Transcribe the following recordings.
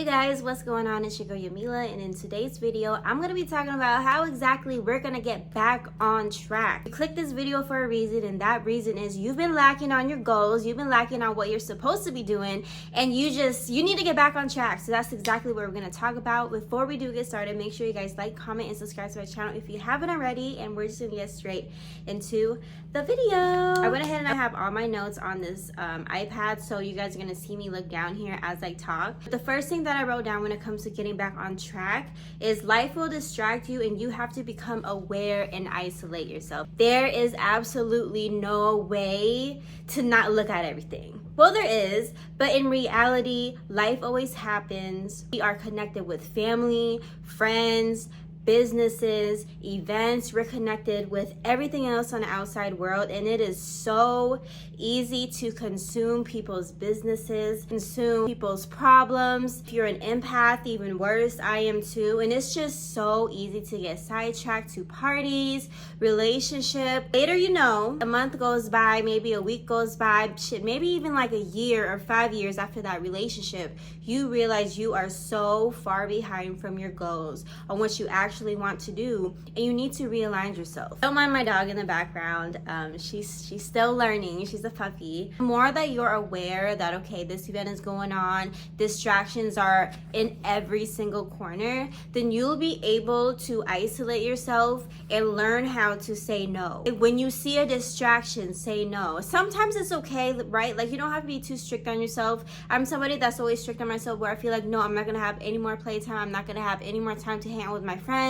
Hey guys, what's going on? It's your girl Yamila, and in today's video I'm going to be talking about how exactly we're going to get back on track. You clicked this video for a reason, and that reason is you've been lacking on your goals, you've been lacking on what you're supposed to be doing, and you need to get back on track. So that's exactly what we're going to talk about. Before we do get started, make sure you guys like, comment, and subscribe to our channel if you haven't already, and we're just going to get straight into the video. I went ahead and I have all my notes on this iPad, so you guys are going to see me look down here as I talk. The first thing that I wrote down when it comes to getting back on track is life will distract you and you have to become aware and isolate yourself. There is absolutely no way to not look at everything. Well, there is, but in reality, life always happens. We are connected with family, friends, businesses, events. We're connected with everything else on the outside world, and it is so easy to consume people's businesses, consume people's problems. If you're an empath, even worse, I am too, and it's just so easy to get sidetracked to parties, relationship. Later, you know, a month goes by, maybe a week goes by, shit, maybe even like a year or 5 years after that relationship, you realize you are so far behind from your goals on what you actually want to do, and you need to realign yourself. Don't mind my dog in the background. She's still learning. She's a puppy. The more that you're aware that, okay, this event is going on, distractions are in every single corner, then you'll be able to isolate yourself and learn how to say no. When you see a distraction, say no. Sometimes it's okay, right? Like, you don't have to be too strict on yourself. I'm somebody that's always strict on myself, where I feel like, no, I'm not gonna have any more playtime. I'm not gonna have any more time to hang out with my friends.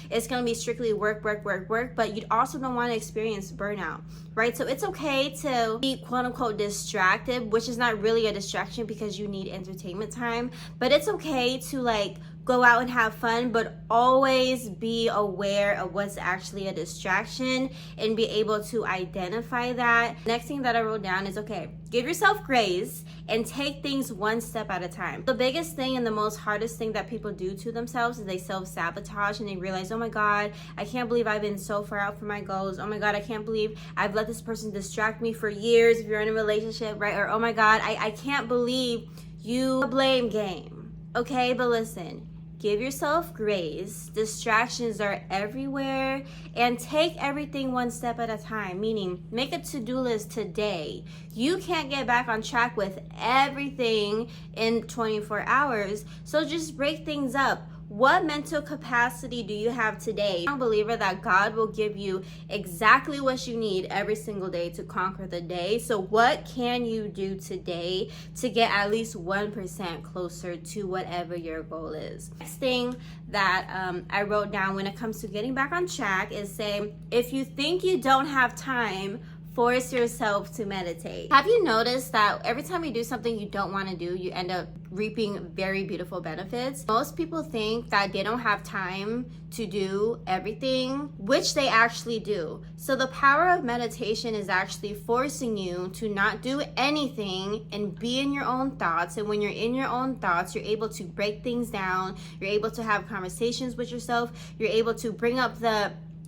It's gonna be strictly work, but you also don't want to experience burnout, right? So it's okay to be quote unquote distracted, which is not really a distraction because you need entertainment time, but it's okay to like go out and have fun, but always be aware of what's actually a distraction and be able to identify that. Next thing that I wrote down is, okay, give yourself grace and take things one step at a time. The biggest thing and the most hardest thing that people do to themselves is they self-sabotage, and they realize, oh my God, I can't believe I've been so far out from my goals. Oh my God, I can't believe I've let this person distract me for years if you're in a relationship, right? Or, oh my God, I can't believe you blame game. Okay, but listen, give yourself grace. Distractions are everywhere, and take everything one step at a time, meaning make a to-do list today. You can't get back on track with everything in 24 hours, so just break things up. What mental capacity do you have today? I'm a believer that God will give you exactly what you need every single day to conquer the day. So what can you do today to get at least 1% closer to whatever your goal is? Next thing that I wrote down when it comes to getting back on track is say, if you think you don't have time, force yourself to meditate. Have you noticed that every time you do something you don't want to do, you end up reaping very beautiful benefits? Most people think that they don't have time to do everything, which they actually do. So the power of meditation is actually forcing you to not do anything and be in your own thoughts. And when you're in your own thoughts, you're able to break things down. You're able to have conversations with yourself. You're able to bring up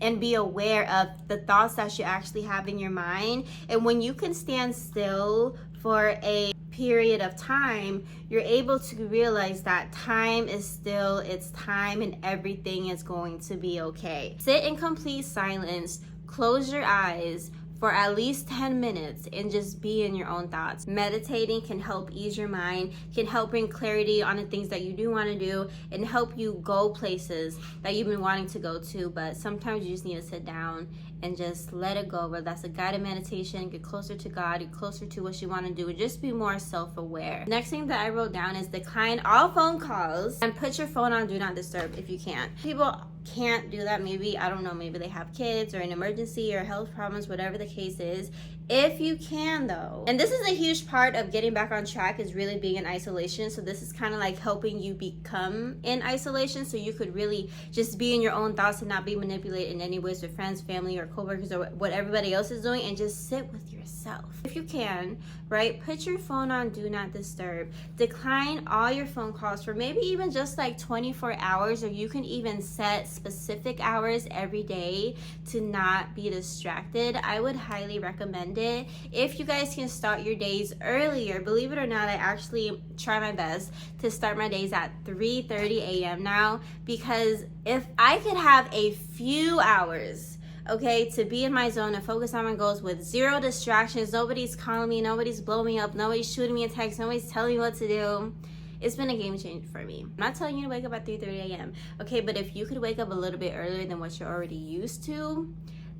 and be aware of the thoughts that you actually have in your mind. And when you can stand still for a period of time, you're able to realize that time is still its time and everything is going to be okay. Sit in complete silence, close your eyes for at least 10 minutes and just be in your own thoughts. Meditating can help ease your mind, can help bring clarity on the things that you do want to do, and help you go places that you've been wanting to go to, but sometimes you just need to sit down and just let it go. Whether that's a guided meditation, get closer to God, get closer to what you want to do, and just be more self-aware. Next thing that I wrote down is decline all phone calls and put your phone on do not disturb if you can. People can't do that. Maybe, I don't know, maybe they have kids or an emergency or health problems, whatever the case is. If you can though, and this is a huge part of getting back on track, is really being in isolation. So this is kind of like helping you become in isolation, so you could really just be in your own thoughts and not be manipulated in any ways with friends, family, or coworkers, or what everybody else is doing, and just sit with yourself. If you can, right, put your phone on do not disturb. Decline all your phone calls for maybe even just like 24 hours, or you can even set specific hours every day to not be distracted. I would highly recommend recommend it. If you guys can start your days earlier, believe it or not, I actually try my best to start my days at 3:30 a.m. now, because if I could have a few hours, okay, to be in my zone and focus on my goals with zero distractions, nobody's calling me, nobody's blowing me up, nobody's shooting me a text, nobody's telling me what to do, it's been a game changer for me. I'm not telling you to wake up at 3:30 a.m. okay, but if you could wake up a little bit earlier than what you're already used to,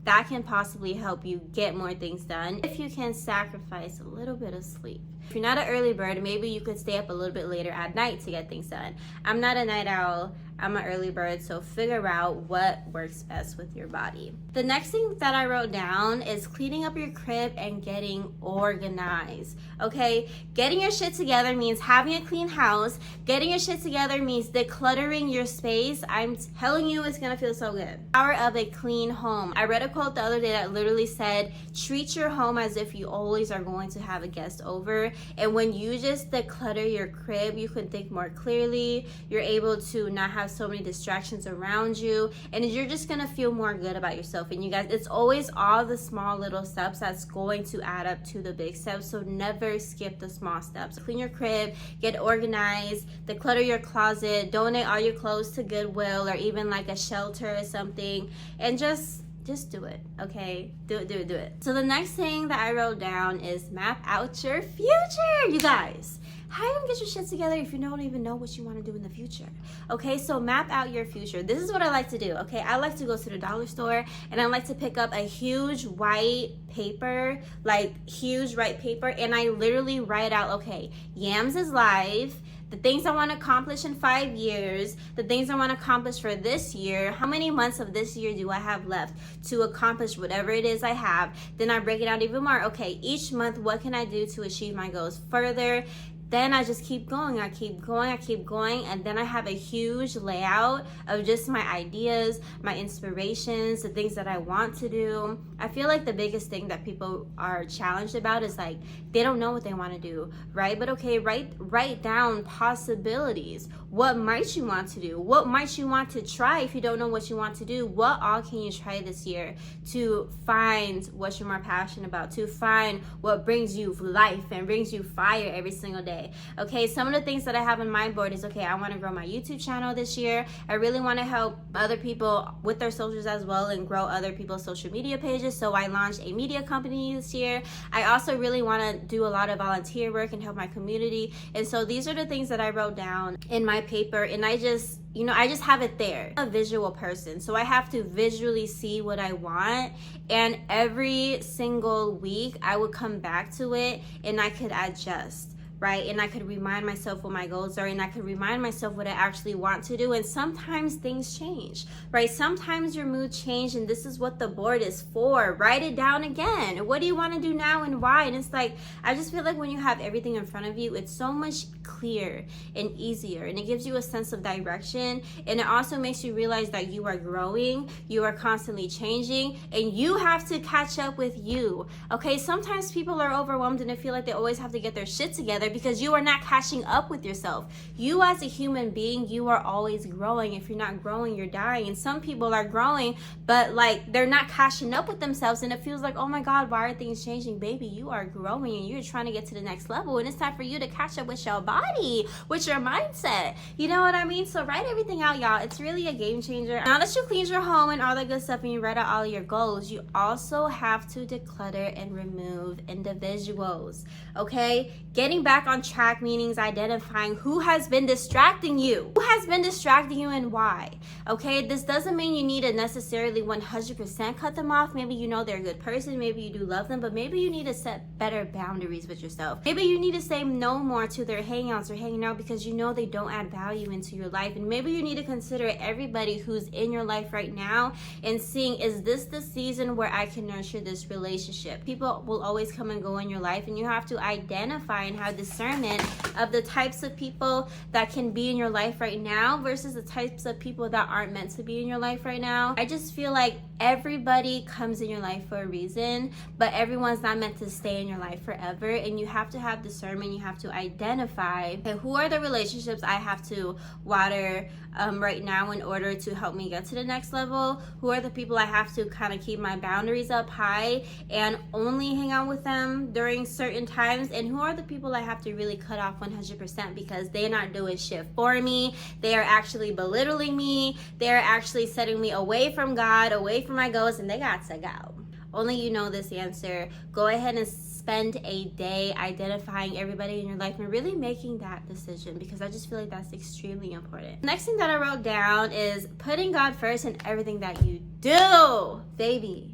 that can possibly help you get more things done if you can sacrifice a little bit of sleep. If you're not an early bird, maybe you could stay up a little bit later at night to get things done. I'm not a night owl, I'm an early bird, so figure out what works best with your body. The next thing that I wrote down is cleaning up your crib and getting organized, okay? Getting your shit together means having a clean house. Getting your shit together means decluttering your space. I'm telling you, it's gonna feel so good. Power of a clean home. I read a quote the other day that literally said, treat your home as if you always are going to have a guest over. And when you just declutter your crib, you can think more clearly. You're able to not have so many distractions around you, and you're just gonna feel more good about yourself. And you guys, it's always all the small little steps that's going to add up to the big steps, so never skip the small steps. Clean your crib, get organized, declutter your closet, donate all your clothes to Goodwill or even like a shelter or something, and just do it, okay? Do it. So the next thing that I wrote down is map out your future, you guys. How are you gonna get your shit together if you don't even know what you want to do in the future? Okay, so map out your future. This is what I like to do, okay? I like to go to the dollar store and I like to pick up a huge white paper, and I literally write out, okay, Yams is live, the things I want to accomplish in 5 years, the things I want to accomplish for this year, how many months of this year do I have left to accomplish whatever it is I have. Then I break it out even more. Okay, each month, what can I do to achieve my goals further? Then I just keep going, I keep going, and then I have a huge layout of just my ideas, my inspirations, the things that I want to do. I feel like the biggest thing that people are challenged about is like, they don't know what they want to do, right? But okay, write down possibilities. What might you want to do? What might you want to try if you don't know what you want to do? What all can you try this year to find what you're more passionate about, to find what brings you life and brings you fire every single day? Okay, some of the things that I have on my board is, okay, I want to grow my YouTube channel this year. I really want to help other people with their socials as well and grow other people's social media pages. So I launched a media company this year. I also really want to do a lot of volunteer work and help my community. And so these are the things that I wrote down in my paper, and I just have it there. I'm a visual person, so I have to visually see what I want, and every single week I would come back to it and I could adjust, right? And I could remind myself what my goals are, and I could remind myself what I actually want to do. And sometimes things change, right? Sometimes your mood changes, and this is what the board is for. Write it down again. What do you want to do now and why? And it's like, I just feel like when you have everything in front of you, it's so much clearer and easier, and it gives you a sense of direction, and it also makes you realize that you are growing, you are constantly changing, and you have to catch up with you. Okay, sometimes people are overwhelmed and they feel like they always have to get their shit together because you are not catching up with yourself. You as a human being, you are always growing. If you're not growing, you're dying. And some people are growing, but like they're not catching up with themselves, and it feels like, oh my God, why are things changing? Baby, you are growing and you're trying to get to the next level, and it's time for you to catch up with your body, with your mindset. You know what I mean? So write everything out, y'all. It's really a game changer. Now that you cleaned your home and all that good stuff and you write out all your goals, you also have to declutter and remove individuals, okay? Getting back on track means identifying who has been distracting you. Who has been distracting you and why? Okay, this doesn't mean you need to necessarily 100% cut them off. Maybe you know they're a good person, maybe you do love them, but maybe you need to set better boundaries with yourself. Maybe you need to say no more to their hangouts or hanging out because you know they don't add value into your life. And maybe you need to consider everybody who's in your life right now and seeing, is this the season where I can nurture this relationship? People will always come and go in your life, and you have to identify and have discernment of the types of people that can be in your life right now versus the types of people that aren't meant to be in your life right now. I just feel like everybody comes in your life for a reason, but everyone's not meant to stay in your life forever. And you have to have discernment. You have to identify, okay, who are the relationships I have to water right now in order to help me get to the next level? Who are the people I have to kind of keep my boundaries up high and only hang out with them during certain times? And who are the people I have to really cut off 100% because they're not doing shit for me? They are actually belittling me. They're actually setting me away from God, away from my goals, and they got to go. Only you know this answer. Go ahead and spend a day identifying everybody in your life and really making that decision, because I just feel like that's extremely important. Next thing that I wrote down is putting God first in everything that you do, baby.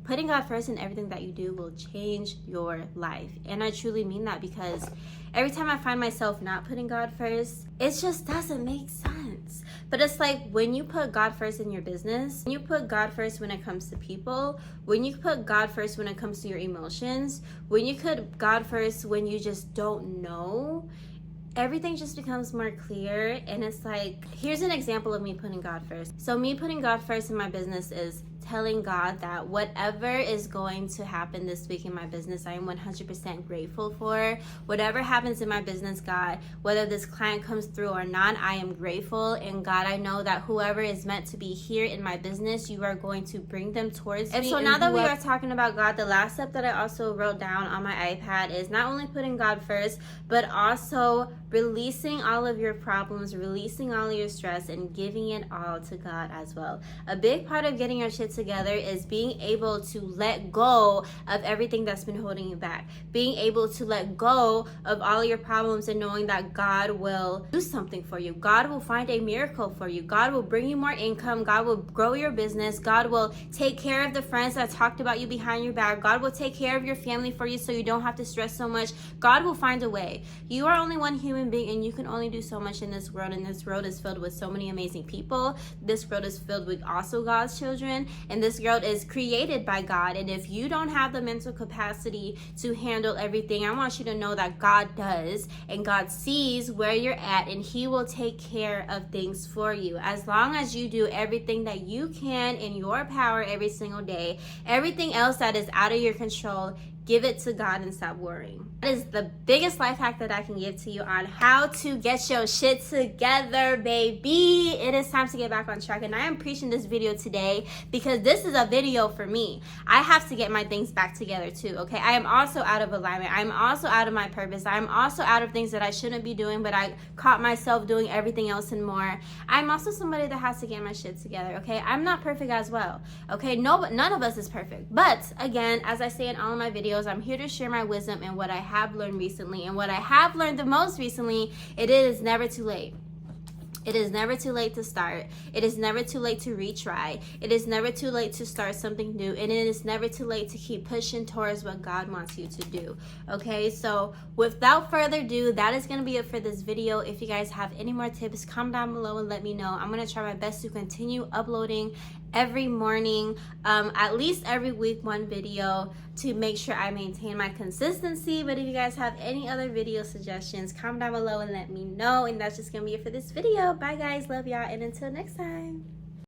Putting God first in everything that you do will change your life. And I truly mean that, because every time I find myself not putting God first, it just doesn't make sense. But it's like when you put God first in your business, when you put God first when it comes to people, when you put God first when it comes to your emotions, when you put God first when you just don't know, everything just becomes more clear. And it's like, here's an example of me putting God first. So me putting God first in my business is telling God that whatever is going to happen this week in my business, I am 100% grateful for. Whatever happens in my business, God, whether this client comes through or not, I am grateful. And God, I know that whoever is meant to be here in my business, you are going to bring them towards me. And so now that we are talking about God, the last step that I also wrote down on my iPad is not only putting God first, but also releasing all of your problems, releasing all of your stress, and giving it all to God as well. A big part of getting your shit together is being able to let go of everything that's been holding you back. Being able to let go of all of your problems and knowing that God will do something for you. God will find a miracle for you. God will bring you more income. God will grow your business. God will take care of the friends that talked about you behind your back. God will take care of your family for you so you don't have to stress so much. God will find a way. You are only one human being, and you can only do so much in this world, and this world is filled with so many amazing people. This world is filled with also God's children, and this world is created by God. And if you don't have the mental capacity to handle everything, I want you to know that God does, and God sees where you're at, and He will take care of things for you. As long as you do everything that you can in your power every single day, everything else that is out of your control, give it to God and stop worrying. That is the biggest life hack that I can give to you on how to get your shit together, baby. It is time to get back on track, and I am preaching this video today because this is a video for me. I have to get my things back together too, okay? I am also out of alignment. I'm also out of my purpose. I'm also out of things that I shouldn't be doing, but I caught myself doing everything else and more. I'm also somebody that has to get my shit together, okay? I'm not perfect as well, okay? None of us is perfect. But again, as I say in all of my videos, I'm here to share my wisdom and what I have learned recently. And what I have learned the most recently, it is never too late. It is never too late to start. It is never too late to retry. It is never too late to start something new. And it is never too late to keep pushing towards what God wants you to do. Okay, so without further ado, that is going to be it for this video. If you guys have any more tips, comment down below and let me know. I'm going to try my best to continue uploading every morning, at least every week, one video to make sure I maintain my consistency. But if you guys have any other video suggestions, comment down below and let me know. And that's just gonna be it for this video. Bye guys, love y'all, and until next time.